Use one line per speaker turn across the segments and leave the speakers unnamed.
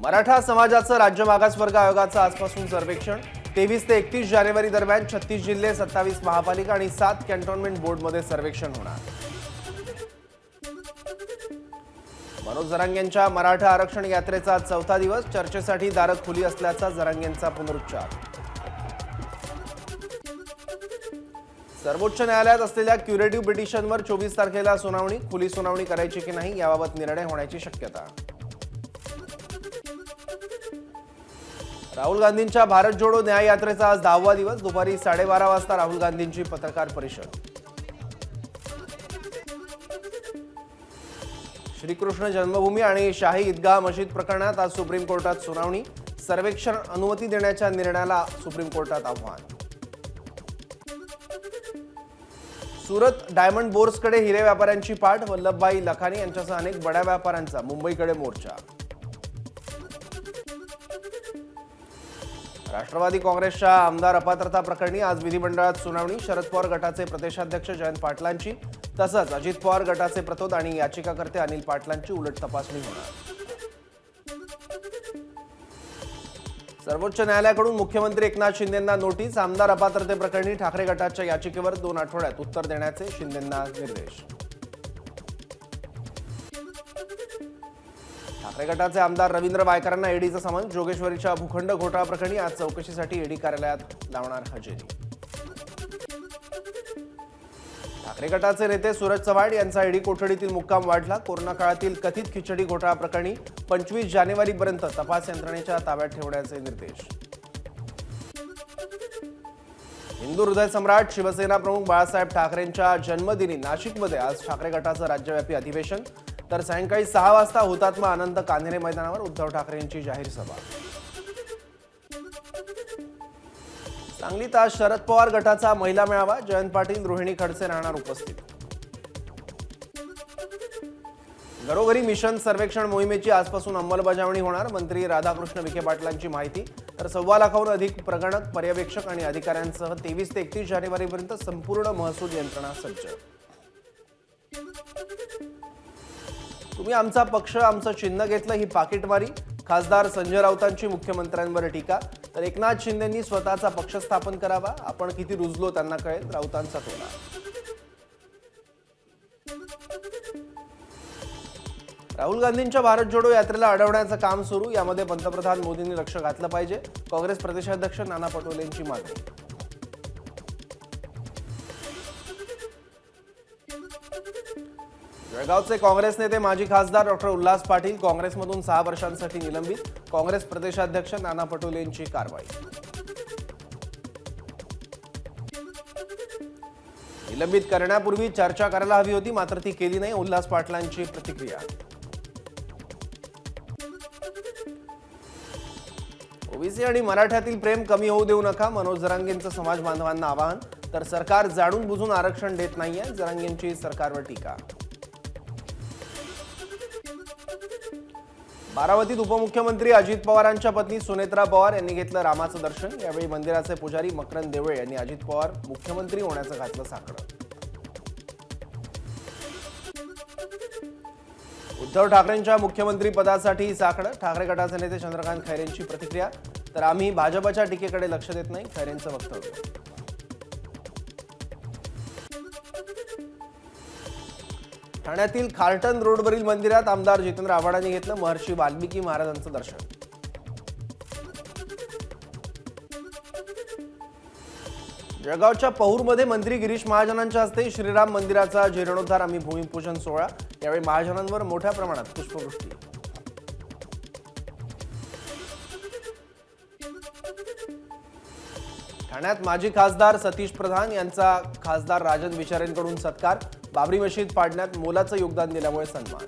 मराठा समाजाचं राज्य मागासवर्ग आयोगाचं आजपासून सर्वेक्षण 23 ते 31 जानेवारी दरम्यान 36 जिल्हे, 27 महापालिका आणि 7 कॅन्टोन्मेंट बोर्डमध्ये सर्वेक्षण होणार। मनोज जरांगेंच्या मराठा आरक्षण यात्रेचा चौथा दिवस, चर्चेसाठी दारं खुली असल्याचा जरांगेंचा पुनरुच्चार। सर्वोच्च न्यायालयात असलेल्या क्युरेटिव्ह पिटिशनवर 24 तारखेला सुनावणी, खुली सुनावणी करायची की नाही याबाबत निर्णय होण्याची शक्यता। राहुल गांधींच्या भारत जोडो न्याय यात्रेचा आज 10वा दिवस, दुपारी 12:30 वाजता राहुल गांधींची पत्रकार परिषद। श्रीकृष्ण जन्मभूमी आणि शाही ईदगाह मशीद प्रकरणात आज सुप्रीम कोर्टात सुनावणी, सर्वेक्षण अनुमती देण्याच्या निर्णयाला सुप्रीम कोर्टात आव्हान। सुरत डायमंड बोर्सकडे हिरे व्यापाऱ्यांची पाठ, वल्लभभाई लखानी यांच्यासह अनेक बड्या व्यापाऱ्यांचा मुंबईकडे मोर्चा। राष्ट्रवादी काँग्रेसच्या आमदार अपात्रता प्रकरणी आज विधिमंडळात सुनावणी, शरद पवार गटाचे प्रदेशाध्यक्ष जयंत पाटलांची तसंच अजित पवार गटाचे प्रतोद आणि याचिकाकर्ते अनिल पाटलांची उलट तपासणी होणार। सर्वोच्च न्यायालयाकडून मुख्यमंत्री एकनाथ शिंदेंना नोटीस, आमदार अपात्रतेप्रकरणी ठाकरे गटाच्या याचिकेवर 2 आठवड्यात उत्तर देण्याचे शिंदेंना निर्देश। ठाकरे गटाचे आमदार रवींद्र वायकरांना ईडीचं समन, जोगेश्वरीच्या भूखंड घोटाळा प्रकरणी आज चौकशीसाठी ईडी कार्यालयात लावणार हजेरी। ठाकरे गटाचे नेते सूरज चव्हाण यांचा ईडी कोठडीतील मुक्काम वाढला, कोरोना काळातील कथित खिचडी घोटाळा प्रकरणी 25 जानेवारीपर्यंत तपास यंत्रणेच्या ताब्यात ठेवण्याचे निर्देश। हिंदू हृदय सम्राट शिवसेना प्रमुख बाळासाहेब ठाकरेंच्या जन्मदिनी नाशिकमध्ये आज ठाकरे गटाचं राज्यव्यापी अधिवेशन, तर सायंकाळी 6 वाजता हुतात्मा अनंत कान्हेरे मैदानावर उद्धव ठाकरेंची जाहीर सभा। सांगलीत आज शरद पवार गटाचा महिला मेळावा, जयंत पाटील, रोहिणी खडसे राहणार उपस्थित। घरोघरी मिशन सर्वेक्षण मोहिमेची आजपासून अंमलबजावणी होणार, मंत्री राधाकृष्ण विखे पाटलांची माहिती, तर 1.25 लाखाहून अधिक प्रगणक, पर्यवेक्षक आणि अधिकाऱ्यांसह 23 ते 31 जानेवारीपर्यंत संपूर्ण महसूल यंत्रणा सज्ज। तुम्ही आमचा पक्ष, आमचं चिन्ह घेतलं ही पाकिटमारी, खासदार संजय राऊतांची मुख्यमंत्र्यांवर टीका, तर एकनाथ शिंदेंनी स्वतःचा पक्ष स्थापन करावा, आपण किती रुजलो त्यांना कळेल, राऊतांचा टोला। राहुल गांधींच्या भारत जोडो यात्रेला अडवण्याचं काम सुरू, यामध्ये पंतप्रधान मोदींनी लक्ष घातलं पाहिजे, काँग्रेस प्रदेशाध्यक्ष नाना पटोलेंची मागणी। जळगावचे काँग्रेस नेते माजी खासदार डॉक्टर उल्हास पाटील काँग्रेसमधून 6 वर्षांसाठी निलंबित, काँग्रेस प्रदेशाध्यक्ष नाना पटोलेंची कारवाई। निलंबित करण्यापूर्वी चर्चा करायला हवी होती, मात्र ती केली नाही, उल्हास पाटलांची प्रतिक्रिया। ओबीसी आणि मराठ्यातील प्रेम कमी होऊ देऊ नका, मनोज जरांगेंचं समाज बांधवांना आवाहन, तर सरकार जाणून बुजून आरक्षण देत नाहीये, जरांगेंची सरकारवर टीका। बारामतीत उपमुख्यमंत्री अजित पवारांच्या पत्नी सुनेत्रा पवार यांनी घेतलं रामाचं दर्शन, यावेळी मंदिराचे पुजारी मकरंद देवळे यांनी अजित पवार मुख्यमंत्री होण्याचं घातलं साकडं। उद्धव ठाकरेंच्या मुख्यमंत्री पदासाठी साकडं, ठाकरे गटाचे नेते चंद्रकांत खैरेंची प्रतिक्रिया, तर आम्ही भाजपच्या टीकेकडे लक्ष देत नाही, खैरेंचं वक्तव्य। ठाण्यातील खार्टन रोडवरील मंदिरात आमदार जितेंद्र आव्हाडांनी घेतलं महर्षी वाल्मिकी महाराजांचं दर्शन। जळगावच्या पहूरमध्ये मंत्री गिरीश महाजनांच्या हस्ते श्रीराम मंदिराचा जीर्णोद्धार आम्ही भूमिपूजन सोहळा, यावेळी महाजनांवर मोठ्या प्रमाणात पुष्पवृष्टी। ठाण्यात माजी खासदार सतीश प्रधान यांचा खासदार राजन विचारेंकडून सत्कार, बाबरी मशीद पाडण्यात मोलाचं योगदान दिल्यामुळे सन्मान।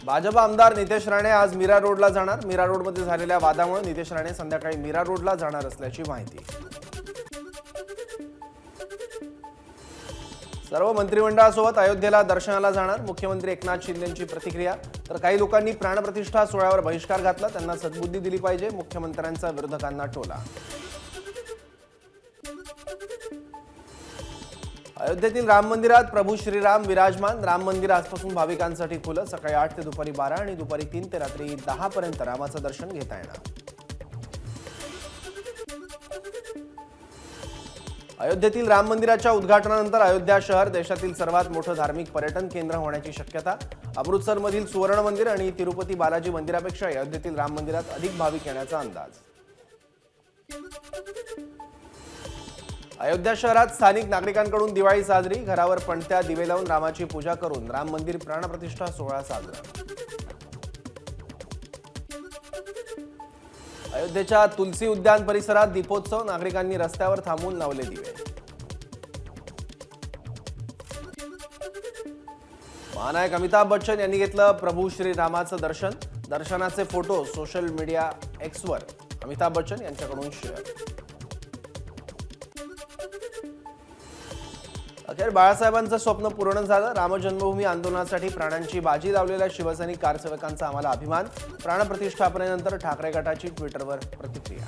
भाजप आमदार नितेश राणे आज मीरा रोडला जाणार, मीरा रोडमध्ये झालेल्या वादामुळे नितेश राणे संध्याकाळी मीरा रोडला जाणार असल्याची माहिती। सर्व मंत्रिमंडळासोबत अयोध्येला दर्शनाला जाणार मुख्यमंत्री एकनाथ शिंदेंची प्रतिक्रिया. तर काही लोकांनी प्राणप्रतिष्ठा सोहळ्यावर बहिष्कार घातला, त्यांना सद्बुद्धी दिली पाहिजे, मुख्यमंत्र्यांचा विरोधकांना टोला. अयोध्येतील राम मंदिरात प्रभू श्रीराम विराजमान. राम मंदिर आजपासून भाविकांसाठी खुलं. सकाळी 8 ते दुपारी 12 आणि दुपारी 3 ते रात्री 10 पर्यंत रामाचं दर्शन घेता येणार. अयोध्येतील राम मंदिराच्या उद्घाटनानंतर अयोध्या शहर देशातील सर्वात मोठं धार्मिक पर्यटन केंद्र होण्याची शक्यता. अमृतसरमधील सुवर्ण मंदिर आणि तिरुपती बालाजी मंदिरापेक्षा अयोध्येतील राम मंदिरात अधिक भाविक येण्याचा अंदाज. अयोध्या शहरात स्थानिक नागरिकांकडून दिवाळी साजरी. घरावर पणत्या दिवे लावून रामाची पूजा करून राम मंदिर प्राणप्रतिष्ठा सोहळा साजरा. अयोध्येच्या तुलसी उद्यान परिसरात दीपोत्सव. नागरिकांनी रस्त्यावर थांबून लावले दिवे. महानायक अमिताभ बच्चन यांनी घेतलं प्रभू श्रीरामाचं दर्शन. दर्शनाचे फोटो सोशल मीडिया एक्सवर अमिताभ बच्चन यांच्याकडून शेअर. अखेर बाळासाहेबांचं स्वप्न पूर्ण झालं. रामजन्मभूमी आंदोलनासाठी प्राणांची बाजी लावलेल्या शिवसैनिक कारसेवकांचा आम्हाला अभिमान. प्राणप्रतिष्ठापनेनंतर ठाकरे गटाची ट्विटरवर प्रतिक्रिया.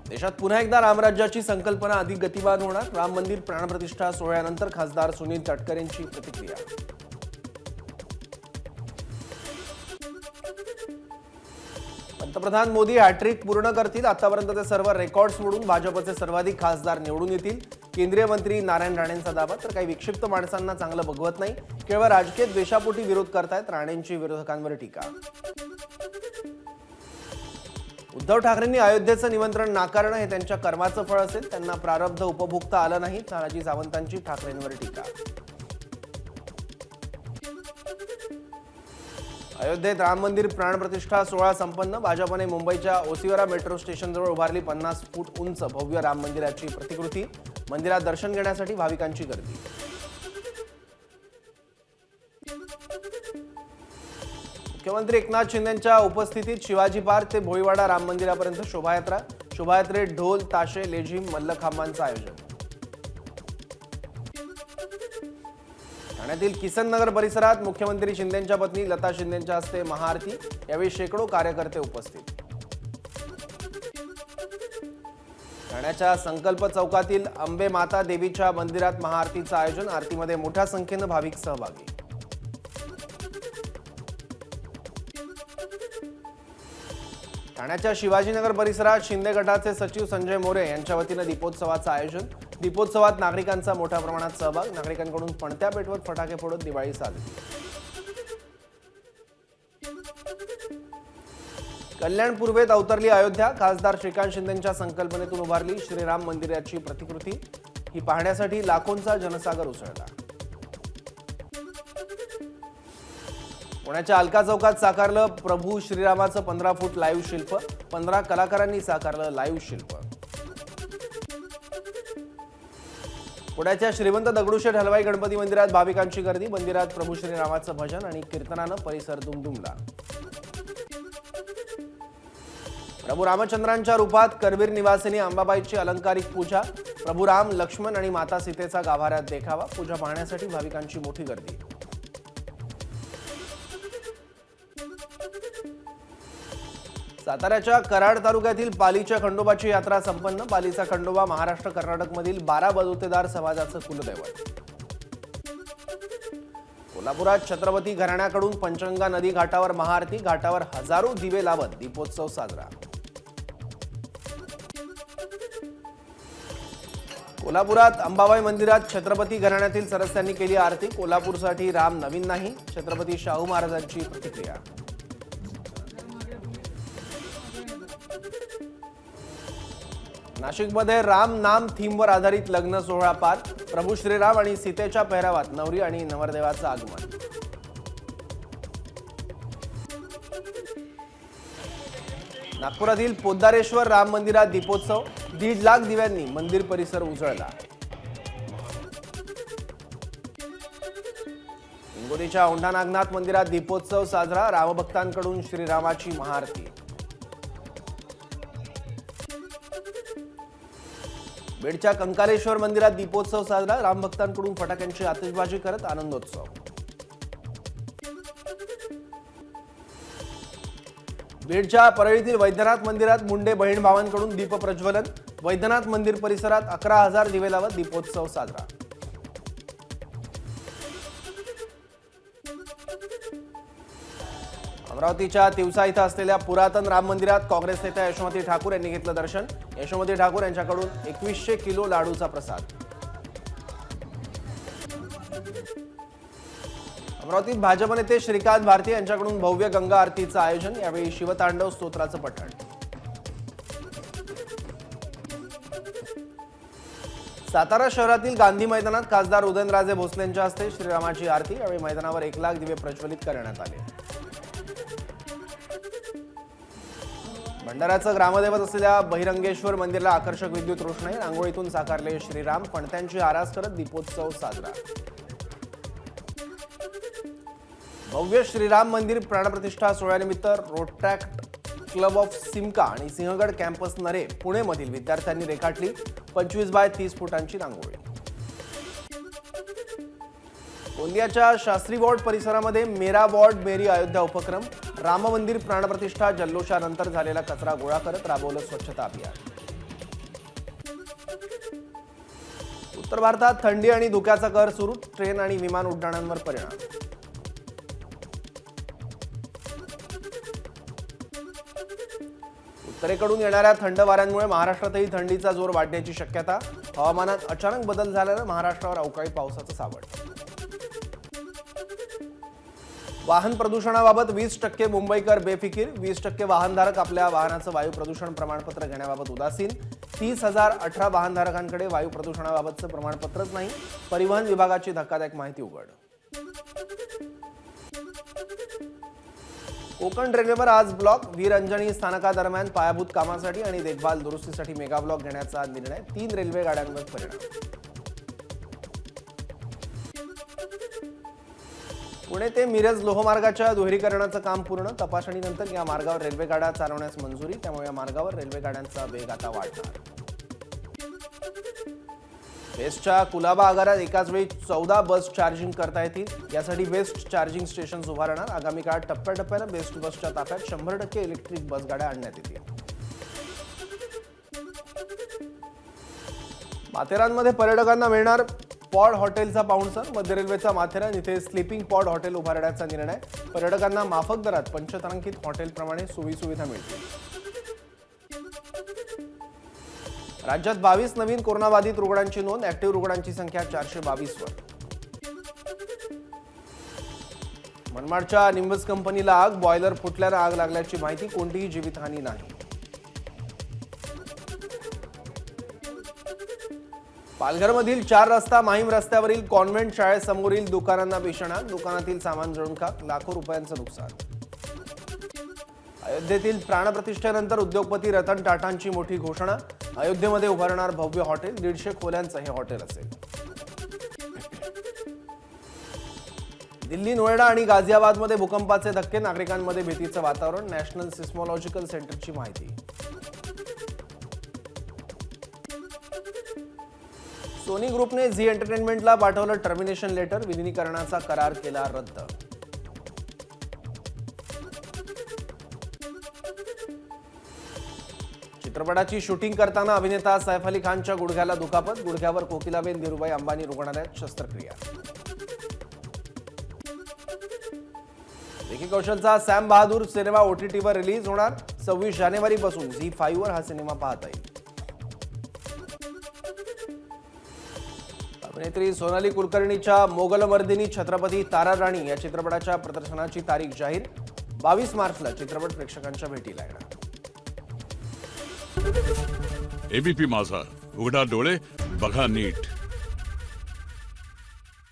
देशात पुन्हा एकदा रामराज्याची संकल्पना अधिक गतिमान होणार. राम मंदिर प्राणप्रतिष्ठा सोहळ्यानंतर खासदार सुनील तटकरेंची प्रतिक्रिया. पंतप्रधान मोदी हॅट्रिक पूर्ण करतील. आतापर्यंतचे सर्व रेकॉर्ड्स मोडून भाजपचे सर्वाधिक खासदार निवडून येतील. केंद्रीय मंत्री नारायण राणेंचा दावा. तर काही विक्षिप्त माणसांना चांगलं बघवत नाही, केवळ राजकीय द्वेषापोटी विरोध करतायत. राणेंची विरोधकांवर टीका. उद्धव ठाकरेंनी अयोध्येचं निमंत्रण नाकारणं हे त्यांच्या कर्माचं फळ असेल. त्यांना प्रारब्ध उपभोगता आलं नाही. तानाजी सावंतांची ठाकरेंवर टीका. अयोध्येत राम मंदिर प्राणप्रतिष्ठा सोहळा संपन्न. भाजपने मुंबईच्या ओसिवरा मेट्रो स्टेशनजवळ उभारली 50 फूट उंच भव्य राम मंदिराची प्रतिकृती. मंदिरात दर्शन घेण्यासाठी भाविकांची गर्दी. मुख्यमंत्री एकनाथ शिंदेंच्या उपस्थितीत शिवाजी पार्क ते भोईवाडा राम मंदिरापर्यंत शोभायात्रा. शोभायात्रेत ढोल ताशे लेझिम मल्लखांबांचं आयोजन. ठाण्यातील किसननगर परिसरात मुख्यमंत्री शिंदेंच्या पत्नी लता शिंदेंच्या हस्ते महाआरती. यावेळी शेकडो कार्यकर्ते उपस्थित. ठाण्याच्या संकल्प चौकातील अंबे माता देवीच्या मंदिरात महाआरतीचं आयोजन. आरतीमध्ये मोठ्या संख्येनं भाविक सहभागी. ठाण्याच्या शिवाजीनगर परिसरात शिंदे गटाचे सचिव संजय मोरे यांच्या वतीनं दीपोत्सवाचं आयोजन. दीपोत्सवात नागरिकांचा मोठ्या प्रमाणात सहभाग. नागरिकांकडून पणत्या पेटवत फटाके फोडत दिवाळी साजरी. कल्याण पूर्वेत अवतरली अयोध्या. खासदार श्रीकांत शिंदेंच्या संकल्पनेतून उभारली श्रीराम मंदिराची प्रतिकृती. ही पाहण्यासाठी लाखोंचा जनसागर उसळला. पुण्याच्या अलका चौकात साकारलं प्रभू श्रीरामाचं 15 फूट लाईव्ह शिल्प. 15 कलाकारांनी साकारलं लाईव्ह शिल्प. पुण्याच्या श्रीमंत दगडूशेठ हलवाई गणपती मंदिरात भाविकांची गर्दी. मंदिरात प्रभू श्रीरामाचं भजन आणि कीर्तनानं परिसर दुमदुमला. प्रभू रामचंद्रांच्या रूपात करवीर निवासिनी अंबाबाईची अलंकारिक पूजा. प्रभू राम, लक्ष्मण आणि माता सीतेचा गाभाऱ्यात देखावा. पूजा पाहण्यासाठी भाविकांची मोठी गर्दी. साताऱ्याच्या कराड तालुक्यातील पालीच्या खंडोबाची यात्रा संपन्न. पालीचा खंडोबा महाराष्ट्र कर्नाटकमधील 12 बलुतेदार समाजाचं कुलदैवत. कोल्हापुरात छत्रपती घराण्याकडून पंचगंगा नदी घाटावर महाआरती. घाटावर हजारो दिवे लावत दीपोत्सव साजरा. कोल्हापुरात अंबाबाई मंदिरात छत्रपती घराण्यातील सदस्यांनी केली आरती. कोल्हापूरसाठी राम नवीन नाही, छत्रपती शाहू महाराजांची प्रतिक्रिया. नाशिकमध्ये राम नाम थीमवर आधारित लग्न सोहळा पार. प्रभू श्रीराम आणि सीतेच्या पेहरावात नवरी आणि नवरदेवाचं आगमन. नागपुरातील पोद्दारेश्वर राम मंदिरात दीपोत्सव. 1.5 लाख दिव्यांनी मंदिर परिसर उजळला. हिंगोलीच्या औंढा नागनाथ मंदिरात दीपोत्सव साजरा. रामभक्तांकडून श्रीरामाची महाआरती. बीडच्या कंकालेश्वर मंदिरात दीपोत्सव साजरा, रामभक्तांकडून फटाक्यांची आतिषबाजी करत आनंदोत्सव. बीडच्या परळीतील वैद्यनाथ मंदिरात मुंडे बहीण भावांकडून दीप प्रज्वलन, वैद्यनाथ मंदिर परिसरात 11,000 दिवे लावत दीपोत्सव साजरा. अमरावतीच्या तिवसा इथं असलेल्या पुरातन राम मंदिरात काँग्रेस नेत्या यशोमती ठाकूर यांनी घेतलं दर्शन. यशोमती ठाकूर यांच्याकडून 2100 किलो लाडूचा प्रसाद. अमरावतीत भाजप नेते श्रीकांत भारती यांच्याकडून भव्य गंगा आरतीचं आयोजन, यावेळी शिवतांडव स्तोत्राचं पठण. सातारा शहरातील गांधी मैदानात खासदार उदयनराजे भोसलेंच्या हस्ते श्रीरामाची आरती, यावेळी मैदानावर 1 लाख दिवे प्रज्वलित करण्यात आले. भंडाऱ्याचं ग्रामदैवत असलेल्या बहिरंगेश्वर मंदिराला आकर्षक विद्युत रोषणाई, रांगोळीतून साकारले श्रीराम, पणत्यांची आरास करत दीपोत्सव साजरा. भव्य श्रीराम मंदिर प्राणप्रतिष्ठा सोहळ्यानिमित्त रोटरॅक्ट क्लब ऑफ सिमका आणि सिंहगड कॅम्पस नरे पुणेमधील विद्यार्थ्यांनी रेखाटली 25 बाय 30 फुटांची रांगोळी. गोंदियाच्या शास्त्री वॉर्ड परिसरामध्ये मेरा वॉर्ड मेरी अयोध्या उपक्रम, राम मंदिर प्राणप्रतिष्ठा जल्लोषानंतर झालेला कचरा गोळा करत राबवलं स्वच्छता अभियान. उत्तर भारतात थंडी आणि धुक्याचा कहर सुरू, ट्रेन आणि विमान उड्डाणांवर परिणाम. उत्तरेकडून येणाऱ्या थंड वाऱ्यांमुळे महाराष्ट्रातही थंडीचा जोर वाढण्याची शक्यता, हवामानात अचानक बदल झाल्यानं महाराष्ट्रावर अवकाळी पावसाचं सावट. वाहन प्रदूषणाबाबत 20% मुंबईकर बेफिकीर, 20% वाहनधारक आपल्या वाहनाचं वायू प्रदूषण प्रमाणपत्र घेण्याबाबत उदासीन, 30,018 वाहनधारकांकडे वायू प्रदूषणाबाबतचं प्रमाणपत्रच नाही, परिवहन विभागाची धक्कादायक माहिती उघड. कोकण रेल्वेवर आज ब्लॉक, वीरअंजनी स्थानकादरम्यान पायाभूत कामासाठी आणि देखभाल दुरुस्तीसाठी मेगा ब्लॉक घेण्याचा निर्णय, 3 रेल्वे गाड्यांवर परिणाम. पुणे ते मिरज लोहमार्गाच्या दुहेरीकरणाचं काम पूर्ण, तपासणीनंतर या मार्गावर रेल्वे गाड्या चालवण्यास मंजुरी, त्यामुळे या मार्गावर रेल्वे गाड्यांचा वेग आता वाढणार. बेस्टच्या कुलाबा आगारात एकाच वेळी 14 बस चार्जिंग करता येतील, यासाठी बेस्ट चार्जिंग स्टेशन उभारणार. आगामी काळात टप्प्याटप्प्यानं बेस्ट बसच्या ताफ्यात 100% इलेक्ट्रिक बस गाड्या आणण्यात येतील. माथेरानमध्ये पर्यटकांना मिळणार पॉड हॉटेलचा पाहुणचार, मध्य रेल्वेचा माथेरान इथे स्लीपिंग पॉड हॉटेल उभारण्याचा निर्णय, पर्यटकांना माफक दरात पंचतारांकित हॉटेलप्रमाणे सोयीसुविधा मिळतील. राज्यात 22 नवीन कोरोनाबाधित रुग्णांची नोंद, ऍक्टिव्ह रुग्णांची संख्या 422 वर. मनमाडच्या निंबस कंपनीला आग, बॉयलर फुटल्यानं आग लागल्याची माहिती, कोणतीही जीवितहानी नाही. पालघरमधील 4 रस्ता माहीम रस्त्यावरील कॉन्व्हेंट शाळेसमोरील दुकानांना भीषण आग, दुकानातील सामान जळून खाक, लाखो रुपयांचं नुकसान. अयोध्येतील प्राणप्रतिष्ठेनंतर उद्योगपती रतन टाटांची मोठी घोषणा, अयोध्येमध्ये उभारणार भव्य हॉटेल, 150 खोल्यांचं हे हॉटेल असेल. दिल्ली, नोएडा आणि गाझियाबादमध्ये भूकंपाचे धक्के, नागरिकांमध्ये भीतीचं वातावरण, नॅशनल सिस्मॉलॉजिकल सेंटरची माहिती. सोनी ग्रुपने झी एंटरटेनमेंटला पाठवलं टर्मिनेशन लेटर, विलिनीकरणाचा करार केला रद्द. चित्रपटाची शूटिंग करताना अभिनेता सैफ अली खानच्या गुडघ्याला दुखापत, गुडघ्यावर कोकिलाबेन धीरूभाई अंबानी रुग्णालयात शस्त्रक्रिया. विकी कौशलचा सॅम बहादूर सिनेमा OTTवर रिलीज होणार, 26 जानेवारीपासून झी5 वर हा सिनेमा पाहता येईल. अभिनेत्री सोनाली कुलकर्णीच्या मोगलमर्दिनी छत्रपती तारा राणी या चित्रपटाच्या प्रदर्शनाची तारीख जाहीर, 22 मार्चला चित्रपट प्रेक्षकांच्या भेटीला येणार.
एबीपी माझा, उघडा डोळे बघा नीट.